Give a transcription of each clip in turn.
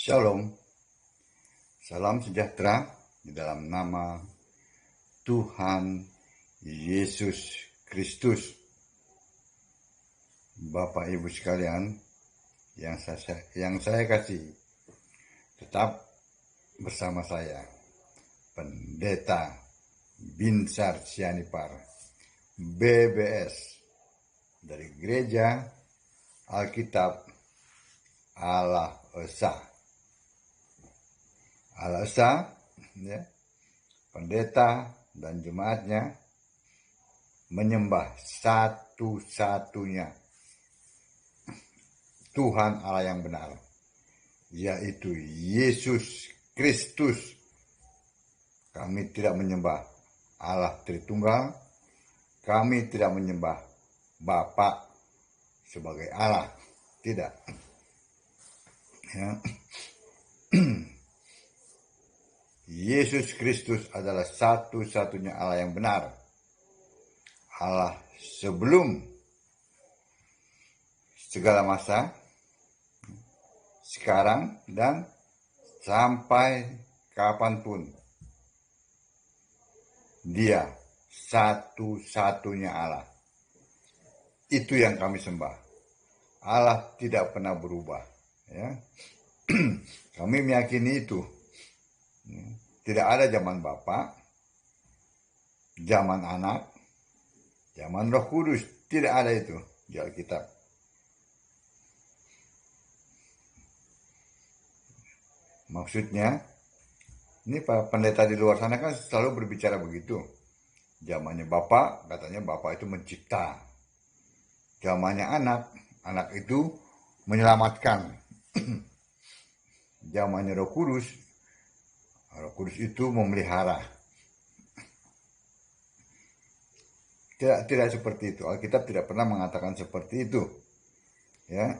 Shalom, salam sejahtera di dalam nama Tuhan Yesus Kristus. Bapak Ibu sekalian yang saya kasih, tetap bersama saya, Pendeta Binsar Sianipar, BBS, dari Gereja Alkitab Allah Esa. Allah Esa, ya, pendeta dan jemaatnya menyembah satu-satunya Tuhan Allah yang benar, yaitu Yesus Kristus. Kami tidak menyembah Allah Tritunggal, kami tidak menyembah Bapa sebagai Allah, tidak. Ya. Yesus Kristus adalah satu-satunya Allah yang benar. Allah sebelum segala masa, sekarang, dan sampai kapanpun. Dia satu-satunya Allah. Itu yang kami sembah. Allah tidak pernah berubah. Ya. Kami meyakini itu. Tidak ada zaman Bapa, zaman Anak, zaman Roh Kudus. Tidak ada itu di Alkitab. Maksudnya, ini para pendeta di luar sana kan selalu berbicara begitu. Zamannya Bapa, katanya Bapa itu mencipta. Zamannya Anak, Anak itu menyelamatkan. Zamannya Roh Kudus, Roh Kudus itu memelihara. Tidak seperti itu. Alkitab tidak pernah mengatakan seperti itu. Ya.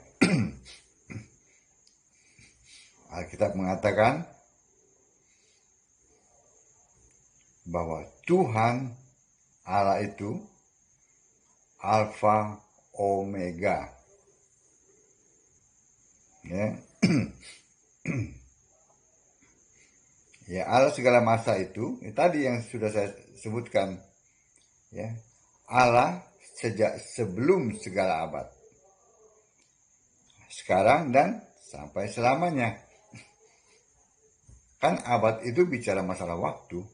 Alkitab mengatakan bahwa Tuhan Allah itu Alfa Omega. Ya. Ya, Allah segala masa itu, tadi yang sudah saya sebutkan, ya, Allah sejak sebelum segala abad, sekarang dan sampai selamanya. Kan abad itu bicara masalah waktu.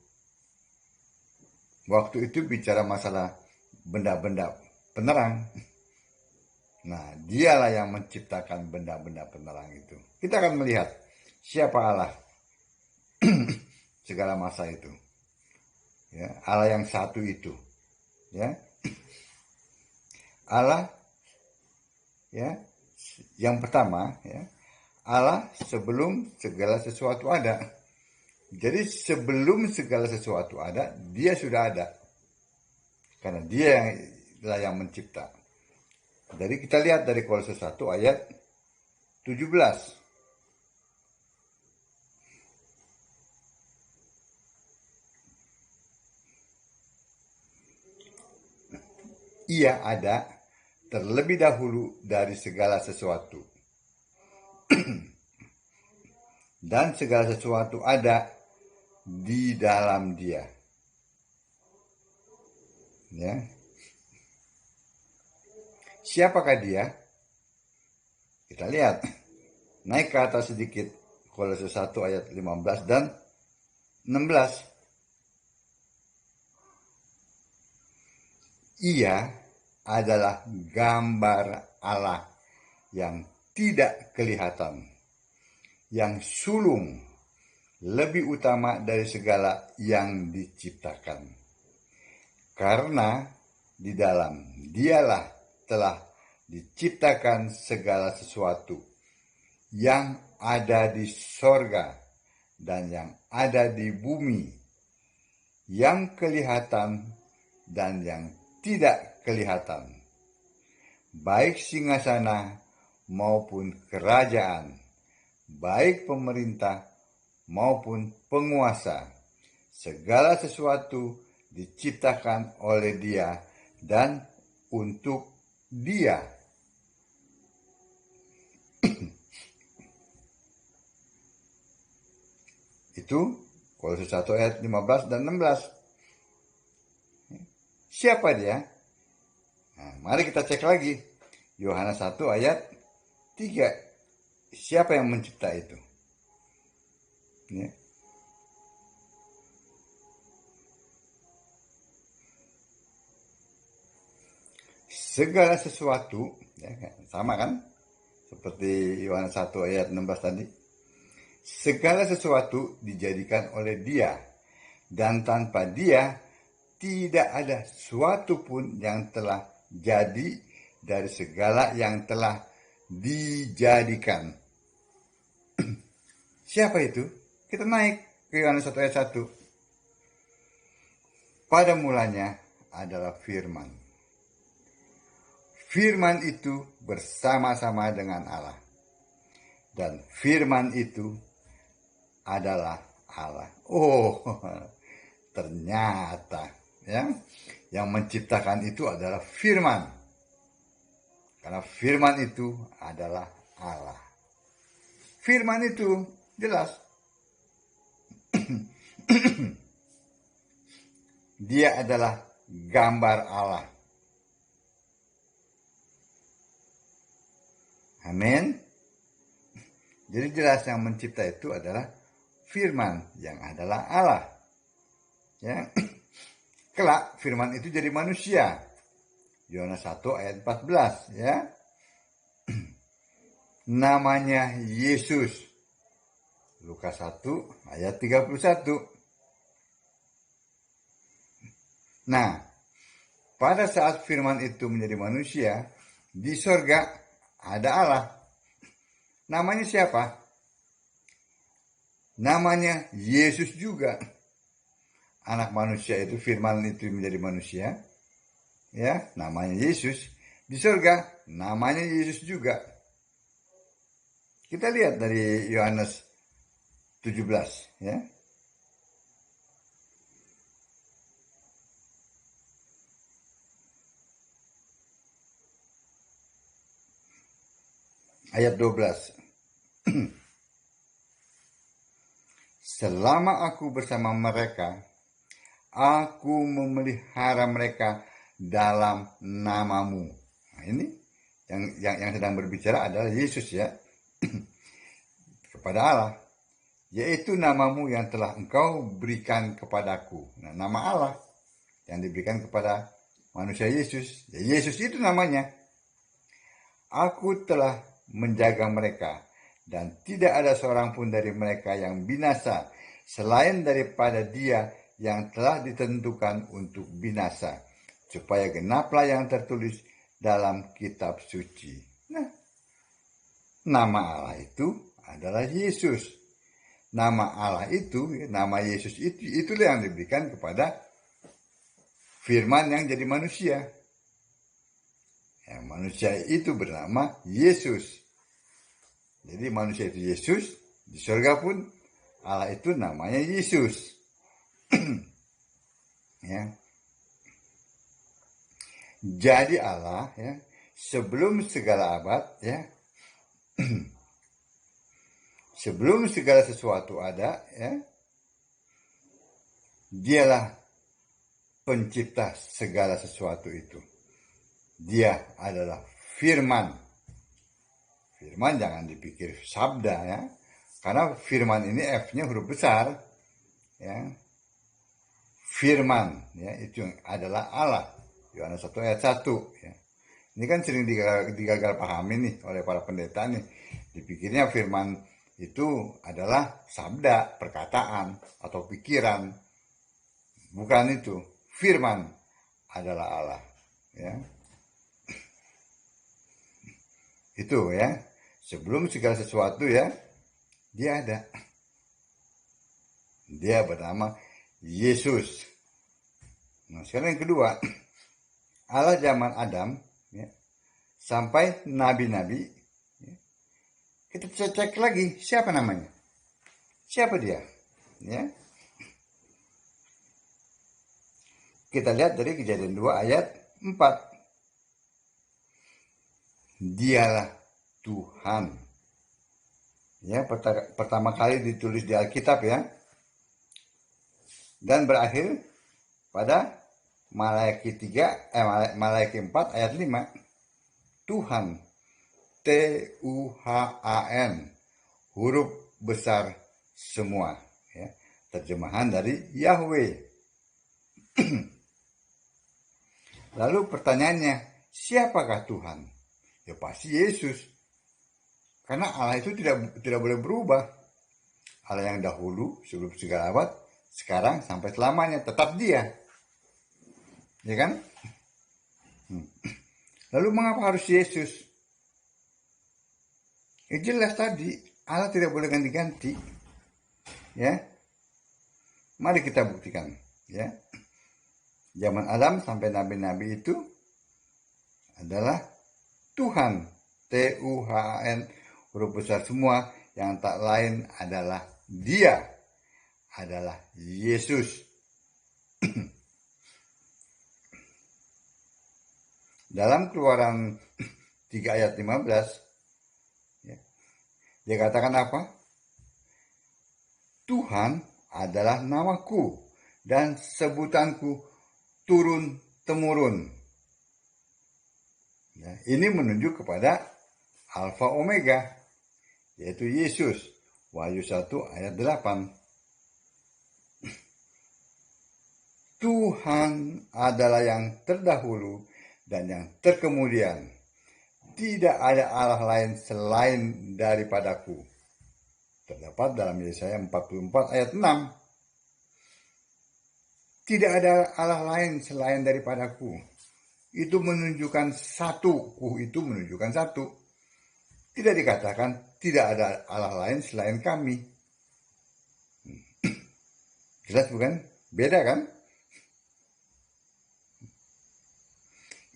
Waktu itu bicara masalah benda-benda penerang. Nah, dialah yang menciptakan benda-benda penerang itu. Kita akan melihat siapa Allah segala masa itu, ya, Allah yang satu itu, ya, Allah, ya, yang pertama, ya, Allah sebelum segala sesuatu ada. Jadi sebelum segala sesuatu ada, Dia sudah ada, karena Dia yang mencipta. Jadi kita lihat dari Kolose 1 ayat 17. Ia ada terlebih dahulu dari segala sesuatu. Dan segala sesuatu ada di dalam Dia. Ya. Siapakah Dia? Kita lihat. Naik ke atas sedikit. Kolose 1 ayat 15 dan 16. Ia adalah gambar Allah yang tidak kelihatan, yang sulung, lebih utama dari segala yang diciptakan. Karena di dalam Dialah telah diciptakan segala sesuatu yang ada di sorga dan yang ada di bumi, yang kelihatan dan yang tidak kelihatan, baik singgasana maupun kerajaan, baik pemerintah maupun penguasa. Segala sesuatu diciptakan oleh Dia dan untuk Dia. Itu Kolose 1 ayat 15 dan 16. Siapa dia? Nah, mari kita cek lagi. Yohanes 1 ayat 3. Siapa yang mencipta itu? Ya. Segala sesuatu, ya, sama kan? Seperti Yohanes 1 ayat 16 tadi. Segala sesuatu dijadikan oleh Dia, dan tanpa Dia tidak ada suatu pun yang telah jadi dari segala yang telah dijadikan. Siapa itu? Kita naik ke Yohanes 1 ayat 1. Pada mulanya adalah firman. Firman itu bersama-sama dengan Allah. Dan firman itu adalah Allah. Oh, ternyata ya, yang menciptakan itu adalah firman. Karena firman itu adalah Allah. Firman itu jelas. Dia adalah gambar Allah. Amin. Jadi jelas yang mencipta itu adalah firman yang adalah Allah. Ya. Kelak firman itu jadi manusia. Yohanes 1 ayat 14 ya. Namanya Yesus. Lukas 1 ayat 31. Nah, pada saat firman itu menjadi manusia, di sorga ada Allah. Namanya siapa? Namanya Yesus juga. Anak manusia itu, firman itu menjadi manusia. Ya, namanya Yesus. Di sorga, namanya Yesus juga. Kita lihat dari Yohanes 17, ya. Ayat 12. Selama aku bersama mereka, aku memelihara mereka dalam namamu. Nah, ini yang sedang berbicara adalah Yesus ya. Kepada Allah. Yaitu namamu yang telah engkau berikan kepadaku. Nah, nama Allah yang diberikan kepada manusia Yesus. Ya, Yesus itu namanya. Aku telah menjaga mereka, dan tidak ada seorang pun dari mereka yang binasa, selain daripada dia yang telah ditentukan untuk binasa, supaya genaplah yang tertulis dalam kitab suci. Nah, nama Allah itu adalah Yesus. Nama Allah itu, nama Yesus itulah yang diberikan kepada firman yang jadi manusia. Yang manusia itu bernama Yesus. Jadi manusia itu Yesus, di surga pun Allah itu namanya Yesus. Ya. Jadi Allah ya, sebelum segala abad ya, sebelum segala sesuatu ada ya, dialah pencipta segala sesuatu itu. Dia adalah firman. Firman jangan dipikir sabda ya. Karena firman ini F-nya huruf besar. Ya. Firman ya, itu adalah Allah. Yohanes 1 ayat 1 ya. Ini kan sering digagal pahami nih oleh para pendeta nih. Dipikirnya firman itu adalah sabda, perkataan atau pikiran. Bukan itu. Firman adalah Allah ya. Itu ya, sebelum segala sesuatu ya, dia ada. Dia bernama Yesus. Nah, sekarang yang kedua, Allah zaman Adam ya, sampai nabi-nabi ya, kita cek lagi siapa namanya, siapa dia ya. Kita lihat dari Kejadian 2 ayat 4. Dialah Tuhan. Ya, pertama kali ditulis di Alkitab ya. Dan berakhir pada Malaiki 4 ayat 5. Tuhan, Tuhan, huruf besar semua. Ya, terjemahan dari Yahweh. Lalu pertanyaannya, siapakah Tuhan? Ya pasti Yesus. Karena Allah itu tidak boleh berubah. Allah yang dahulu, sebelum segala abad, sekarang sampai selamanya, tetap Dia. Ya kan? Lalu mengapa harus Yesus? Ya jelas tadi, Allah tidak boleh ganti-ganti. Ya. Mari kita buktikan, ya. Zaman Adam sampai nabi-nabi itu adalah Tuhan, Tuhan, huruf besar semua, yang tak lain adalah Dia, adalah Yesus. Dalam Keluaran 3 ayat 15, ya, dia katakan apa? Tuhan adalah namaku dan sebutanku turun-temurun. Ya, ini menunjuk kepada Alfa Omega, yaitu Yesus. Wahyu 1 ayat 8. Tuhan adalah yang terdahulu dan yang terkemudian. Tidak ada Allah lain selain daripadaku. Terdapat dalam Yesaya 44 ayat 6. Tidak ada Allah lain selain daripadaku. Itu menunjukkan satu. Itu menunjukkan satu. Tidak dikatakan tidak ada Allah lain selain kami. Jelas bukan? Beda kan?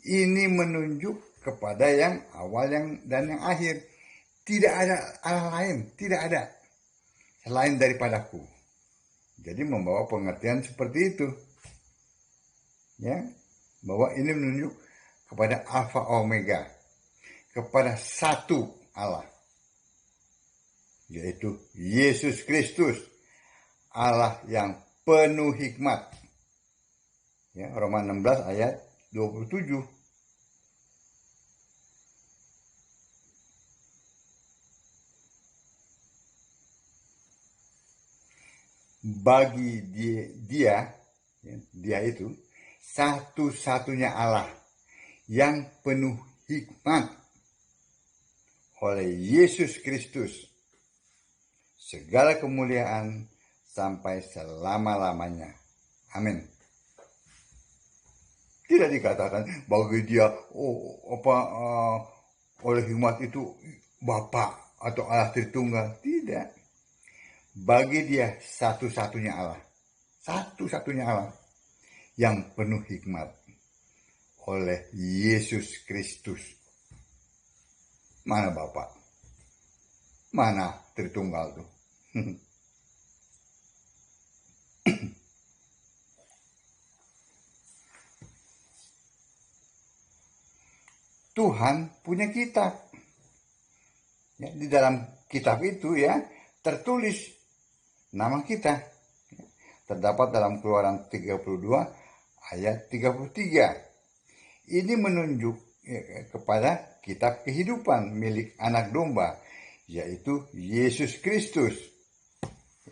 Ini menunjuk kepada yang awal dan yang akhir. Tidak ada Allah lain, tidak ada selain daripadaku. Jadi membawa pengertian seperti itu. Ya, bahwa ini menunjuk kepada Alfa Omega, kepada satu Allah, yaitu Yesus Kristus, Allah yang penuh hikmat. Ya, Roma 16 ayat 27. Bagi dia itu satu-satunya Allah yang penuh hikmat, oleh Yesus Kristus. Segala kemuliaan sampai selama-lamanya. Amin. Tidak dikatakan bagi dia oleh hikmat itu Bapa atau Allah Tritunggal. Tidak. Bagi dia satu-satunya Allah. Satu-satunya Allah yang penuh hikmat, oleh Yesus Kristus. Mana Bapa? Mana Tritunggal tuh? Tuhan punya kitab. Ya, di dalam kitab itu ya tertulis nama kita. Terdapat dalam Keluaran 32 ayat 33. Ini menunjuk kepada kitab kehidupan milik anak domba, yaitu Yesus Kristus.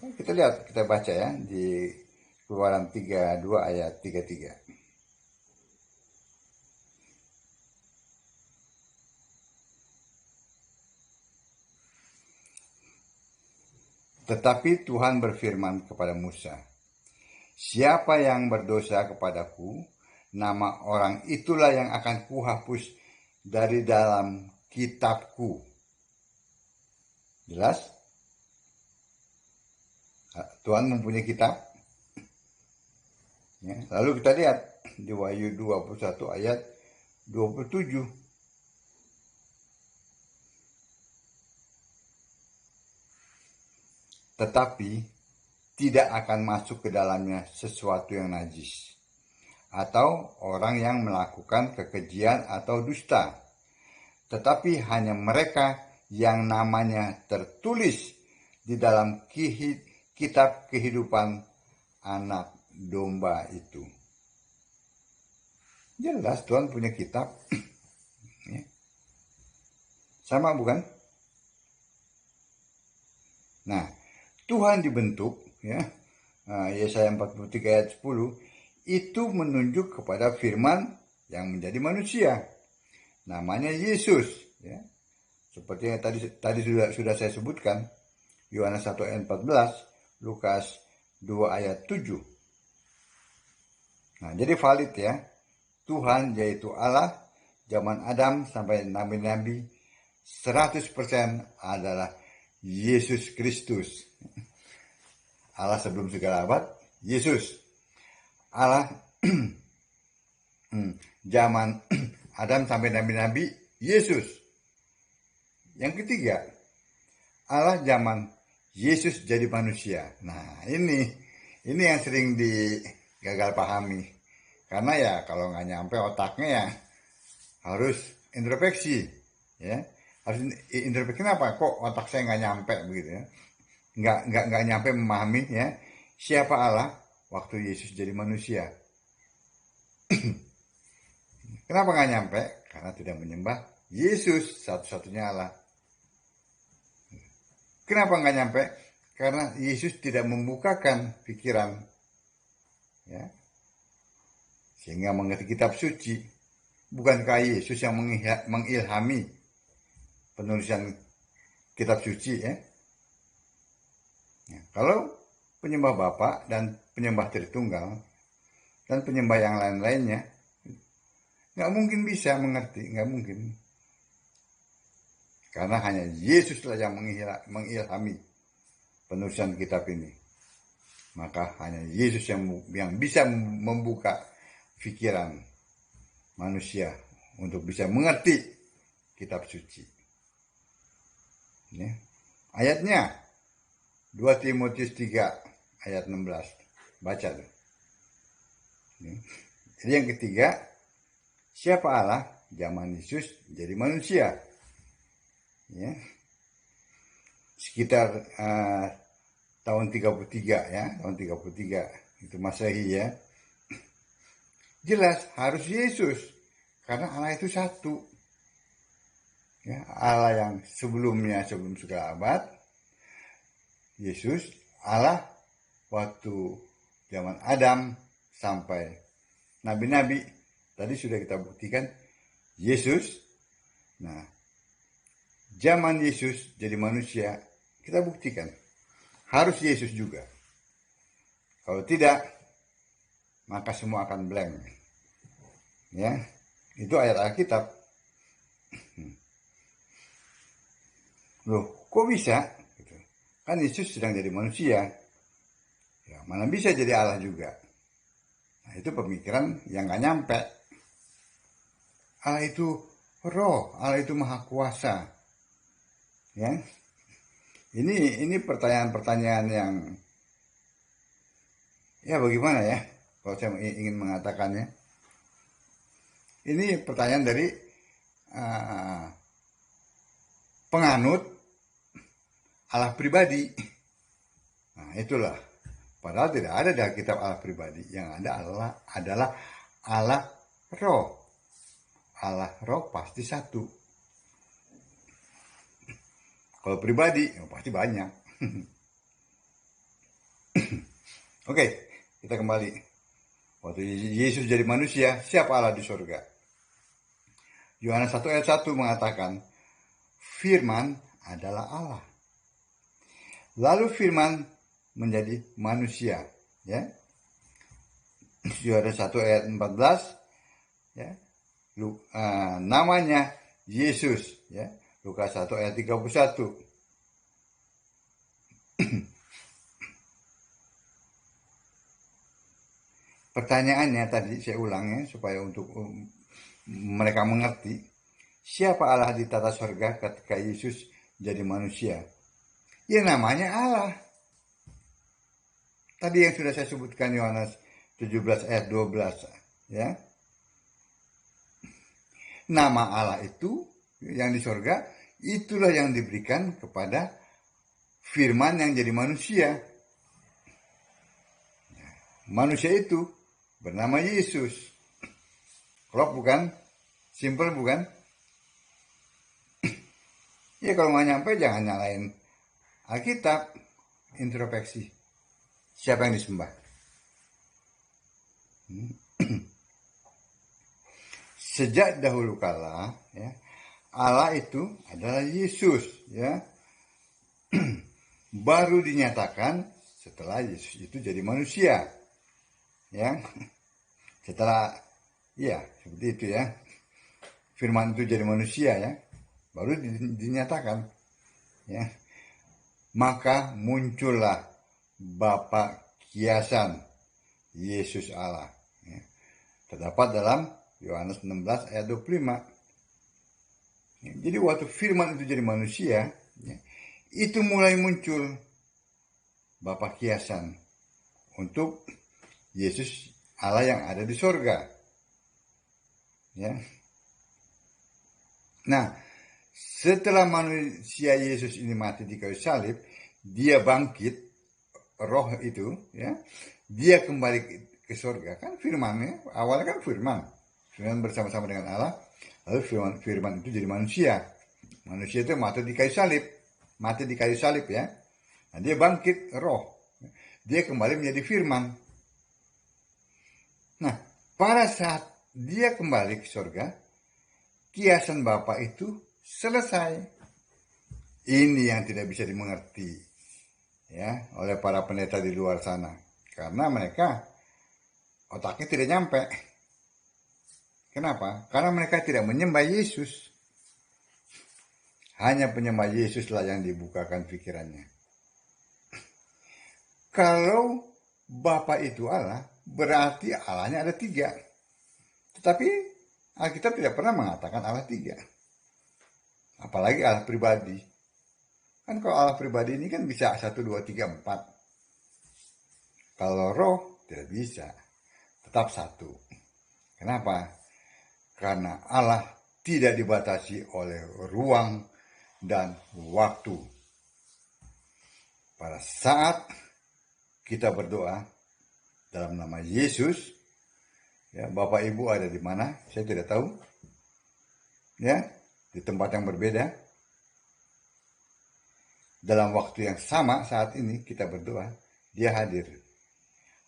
Kita lihat, kita baca ya di Keluaran 32 ayat 33. Tetapi Tuhan berfirman kepada Musa, siapa yang berdosa kepadaku, nama orang itulah yang akan kuhapus dari dalam kitabku. Jelas? Tuhan mempunyai kitab. Ya, lalu kita lihat di Wahyu 21 ayat 27. Tetapi tidak akan masuk ke dalamnya sesuatu yang najis, atau orang yang melakukan kekejian atau dusta, tetapi hanya mereka yang namanya tertulis di dalam kitab kehidupan anak domba itu. Jelas Tuhan punya kitab. Sama bukan? Nah, Tuhan dibentuk, ya, Yesaya 43 ayat 10, itu menunjuk kepada firman yang menjadi manusia. Namanya Yesus, ya. Seperti yang tadi sudah saya sebutkan, Yohanes 1 ayat 14, Lukas 2 ayat 7. Nah, jadi valid ya. Tuhan yaitu Allah, zaman Adam sampai nabi-nabi 100% adalah Yesus Kristus. Allah sebelum segala abad, Yesus. Allah zaman Adam sampai nabi-nabi, Yesus. Yang ketiga, Allah zaman Yesus jadi manusia. Nah, ini yang sering digagal pahami. Karena ya kalau nggak nyampe otaknya ya harus introspeksi, ya. Harus introspeksi apa? Kok otak saya nggak nyampe begitu ya? Nggak nyampe memahami ya siapa Allah waktu Yesus jadi manusia. Kenapa nggak nyampe? Karena tidak menyembah Yesus satu-satunya Allah. Kenapa nggak nyampe? Karena Yesus tidak membukakan pikiran, ya, sehingga mengerti kitab suci. Bukankah Yesus yang mengilhami penulisan kitab suci, ya? Kalau penyembah Bapa dan penyembah Tritunggal dan penyembah yang lain-lainnya, nggak mungkin bisa mengerti, nggak mungkin. Karena hanya Yesuslah yang mengilhami penulisan kitab ini. Maka hanya Yesus yang bisa membuka pikiran manusia untuk bisa mengerti kitab suci. Ya. Ayatnya 2 Timotius 3 ayat 16. Baca tuh. Ya. Jadi yang ketiga, siapa Allah? Zaman Yesus jadi manusia. Ya. Sekitar tahun 33 ya, tahun 33 itu Masehi ya. Jelas harus Yesus karena Allah itu satu. Ya, Allah yang sebelum segala abad, Yesus Allah waktu zaman Adam sampai nabi-nabi tadi sudah kita buktikan Yesus. Nah, zaman Yesus jadi manusia kita buktikan harus Yesus juga. Kalau tidak, maka semua akan blank. Ya, itu ayat Alkitab. Loh, kok bisa? Kan Yesus sedang jadi manusia. Ya, mana bisa jadi Allah juga? Nah, itu pemikiran yang gak nyampe. Allah itu roh, Allah itu maha kuasa. Ya, ini pertanyaan-pertanyaan yang ya bagaimana ya kalau saya ingin mengatakannya. Ini pertanyaan dari penganut Allah pribadi. Nah, itulah. Padahal tidak ada dalam kitab Allah pribadi. Yang ada adalah Allah roh. Allah roh pasti satu. Kalau pribadi, pasti banyak. Oke, kita kembali. Waktu Yesus jadi manusia, siapa Allah di surga? Yohanes 1 ayat 1 mengatakan, Firman adalah Allah. Lalu Firman menjadi manusia. Ya. Yohanes 1 ayat 14, ya. Namanya Yesus. Ya. Lukas 1 ayat 31. Pertanyaannya tadi saya ulang ya supaya untuk mereka mengerti. Siapa Allah di tata surga ketika Yesus jadi manusia? Ya namanya Allah. Tadi yang sudah saya sebutkan Yohanes 17 ayat 12 ya. Nama Allah itu yang di surga itulah yang diberikan kepada Firman yang jadi manusia. manusia itu bernama Yesus. Klop bukan? Simple bukan? Ya kalau nggak nyampe jangan nyalain Alkitab. Introspeksi. Siapa yang disembah? Sejak dahulu kala, ya, Allah itu adalah Yesus, ya. Baru dinyatakan setelah Yesus itu jadi manusia, ya. Setelah, ya seperti itu ya. Firman itu jadi manusia, ya. Baru dinyatakan, ya. Maka muncullah Bapa kiasan Yesus Allah, ya. Terdapat dalam Yohanes 16 ayat 25. Ya, jadi waktu firman itu jadi manusia, ya, itu mulai muncul Bapa kiasan untuk Yesus Allah yang ada di sorga. Ya. Nah, setelah manusia Yesus ini mati di kayu salib, dia bangkit, roh itu, ya, dia kembali ke sorga. Kan firmannya, awalnya kan firman bersama-sama dengan Allah, lalu firman itu jadi manusia. Manusia itu mati di kayu salib, ya. Nah, dia bangkit roh, dia kembali menjadi firman. Nah, pada saat dia kembali ke sorga, kiasan Bapa itu selesai. Ini yang tidak bisa dimengerti, ya, oleh para pendeta di luar sana, karena mereka otaknya tidak nyampe. Kenapa? Karena mereka tidak menyembah Yesus. Hanya penyembah Yesuslah yang dibukakan pikirannya. Kalau Bapa itu Allah, berarti Allahnya ada 3. Tetapi Alkitab tidak pernah mengatakan Allah 3. Apalagi Allah pribadi. Kan kalau Allah pribadi ini kan bisa 1, 2, 3, 4. Kalau roh tidak bisa. Tetap 1. Kenapa? Karena Allah tidak dibatasi oleh ruang dan waktu. Pada saat kita berdoa dalam nama Yesus, ya, Bapak Ibu ada di mana? Saya tidak tahu. Ya, di tempat yang berbeda. Dalam waktu yang sama saat ini kita berdoa, dia hadir.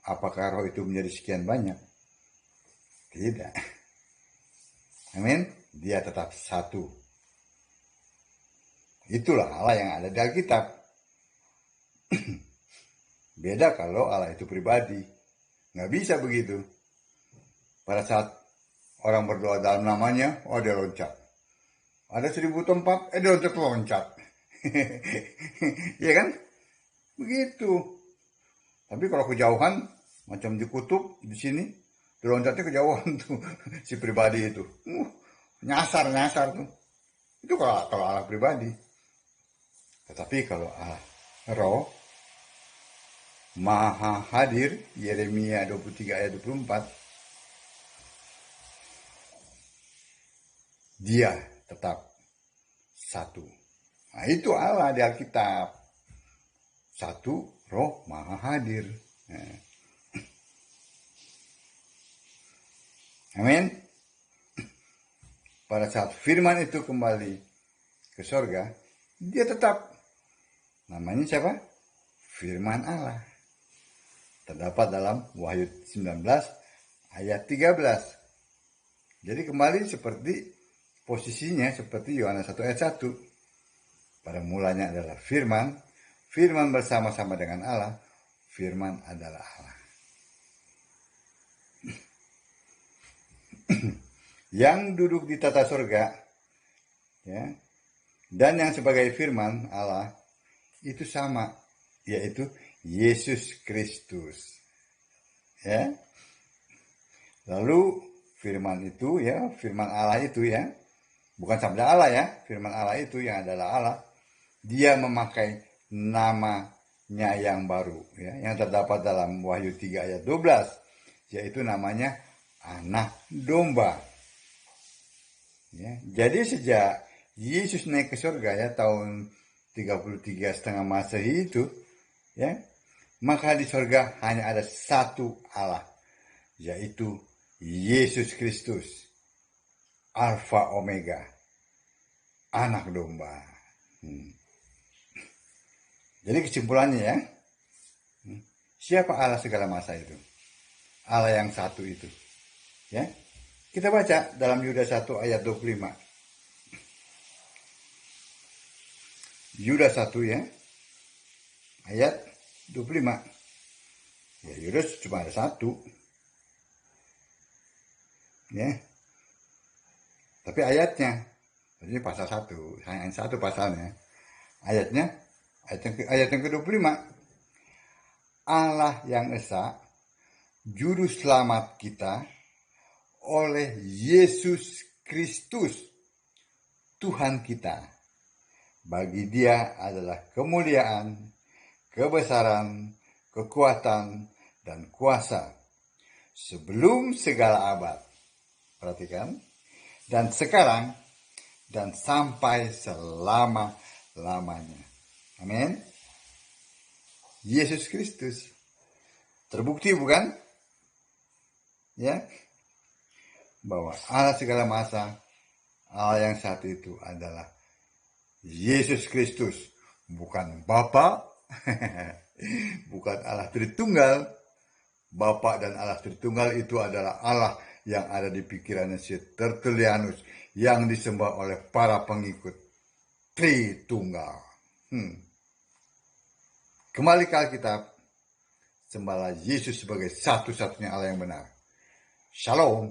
Apakah roh itu menjadi sekian banyak? Tidak. Amin. Dia tetap 1. Itulah Allah yang ada di Alkitab. Beda kalau Allah itu pribadi. Nggak bisa begitu. Pada saat orang berdoa dalam namanya, oh dia loncat. Ada 1000 tempat, dia loncat. Iya kan? Begitu. Tapi kalau kejauhan, macam di kutub, di sini, loncatnya kejauhan tuh, si pribadi itu. Nyasar tuh. Itu kalau Allah pribadi. Tetapi kalau Allah roh, maha hadir, Yeremia 23 ayat 24, dia tetap 1. Nah, itu Allah di Alkitab. 1, roh maha hadir. Nah. Amin. Pada saat firman itu kembali ke sorga, dia tetap. Namanya siapa? Firman Allah. Terdapat dalam Wahyu 19 ayat 13. Jadi kembali seperti posisinya seperti Yohanes 1 ayat 1. Pada mulanya adalah firman, firman bersama-sama dengan Allah, firman adalah Allah. Yang duduk di tata surga, ya, dan yang sebagai firman Allah itu sama, yaitu Yesus Kristus. Ya. Lalu firman itu, ya, firman Allah itu, ya, bukan sabda Allah, ya, firman Allah itu yang adalah Allah, dia memakai namanya yang baru, ya, yang terdapat dalam Wahyu 3 ayat 12, yaitu namanya Anak Domba. Ya, jadi sejak Yesus naik ke surga, ya, tahun 33,5 Masehi itu, ya, Maka di sorga hanya ada satu Allah, yaitu Yesus Kristus, Alfa Omega, anak domba. Jadi kesimpulannya ya, siapa Allah segala masa itu? Allah yang satu itu. Ya, kita baca dalam Yudas 1 ayat 25. Yudas 1 ya, ayat 25. Ya, Yudas cuma ada satu. Ya. Tapi ayatnya, ini pasal 1, hanya satu pasalnya. Ayatnya, ayat yang ke-25. Allah yang esa, juru selamat kita, oleh Yesus Kristus, Tuhan kita. Bagi Dia adalah kemuliaan, kebesaran, kekuatan, dan kuasa sebelum segala abad. Perhatikan. Dan sekarang dan sampai selama-lamanya. Amin. Yesus Kristus. Terbukti bukan? Ya. Bahwa Allah segala masa, Allah yang satu itu adalah Yesus Kristus, bukan Bapa, bukan Allah Tritunggal. Bapa dan Allah Tritunggal itu adalah Allah yang ada di pikirannya si Tertullianus, yang disembah oleh para pengikut Tritunggal. Kembali ke Alkitab, sembahlah Yesus sebagai satu-satunya Allah yang benar. Shalom.